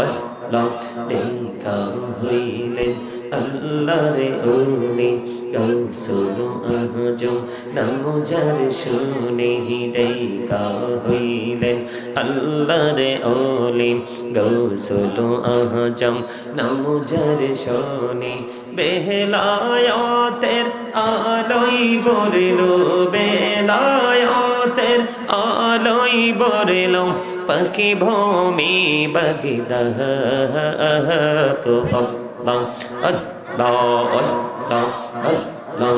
আল্লাহ দেখা হইলেন আল্লাহরে ওলি গৌসুল আজম নাম যার শুনে দেখা হইলেন আল্লাহরে ওলি গৌসুল আজম নাম যার শুনে বেলায়াতের আলোই বরলো বেলায়াতের আলোই বরলো পাখি ভূমি বাগদাহ তো আল্লাহ আল্লাহ আল্লাহ আল্লাহ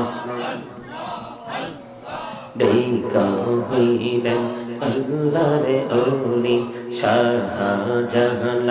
দেখা হইলেন আল্লাহরে ওলি শাহজালাল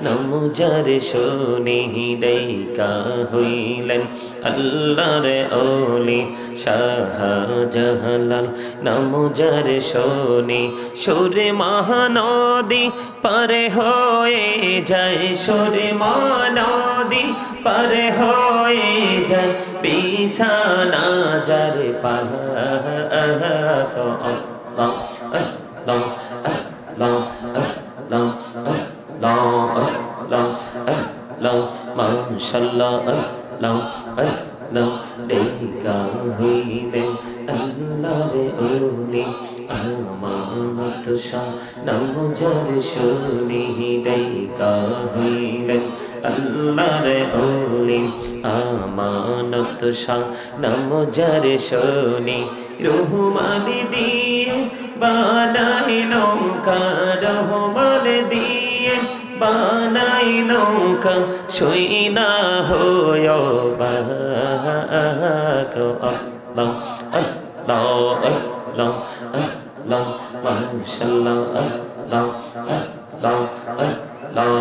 নাম যার শুনে দেখা হইলেন আল্লাহরে ওলি শাহজালাল নাম যার শুনে সুরে মহানদী পারে হয়ে যায় সুরে মহানদী পারে হয়ে যায় বিছানা যার পাহাড় আল্লাহ আল্লাহ আল্লাহ আল্লাহ আল্লাহ আল্লাহ মাশাআল্লাহ আল্লাহ আল্লাহ দেখা হইলেন আল্লাহরে ওলি আমানত শাহ নাম যার শুনে দেখা হইলেন আল্লাহরে ওলি আমানত শাহ নাম যার শুনে রহমানি দিয়ে বানাই নৌকা রহমান দিয়ে বানাই নৌকা সইনা হয় বাক আল্লাহ আল্লাহ আল্লাহ আল্লাহ মাশাআল্লাহ আল্লাহ আল্লাহ আল্লাহ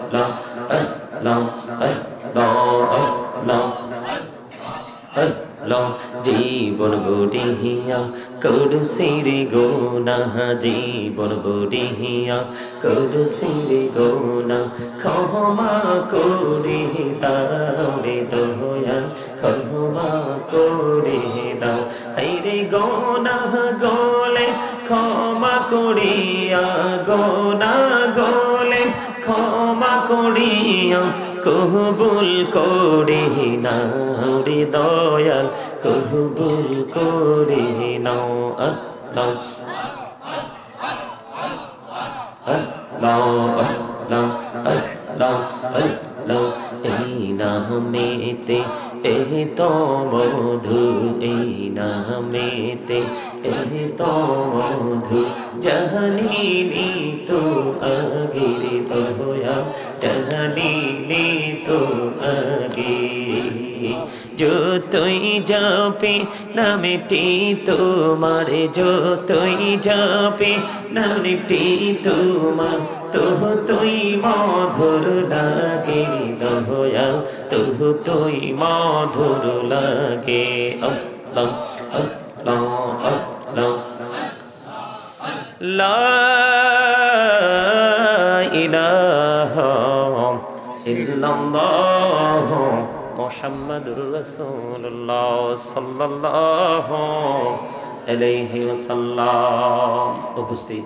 আল্লাহ আল্লাহ আল্লাহ আল্লাহ জীবন বুড়িয়া করুসির গোনা জীবন বুড়িয়া করুসির গোনা ক্ষমা করে দাও রে দয়াল ক্ষমা করে দাও হায়রে গোনা গলে ক্ষমা করিয়া গোনা গলে ক্ষমা করিয়া কবুল করে নাও রে দয়াল কবুল করে নাও আল্লাহ আল্লাহ আল্লাহ আল্লাহ আল্লাহ এই নামেতে এই তো মধু এই নামেতে এই তো মধু জানিনি তো আগের দয়াল জানিনি তো আগে যতই যাবে নামটি তোমার যতই যাবে নামটি তোমার তুই মধুর লাগে দয়াল তুই মধুর লাগে আল্লাহ আল্লাহ আল্লাহ লা ইলাহা ইল্লাল্লাহ মুহাম্মাদুর রাসূলুল্লাহ সাল্লাল্লাহু আলাইহি ওয়াসাল্লাম। উপস্থিত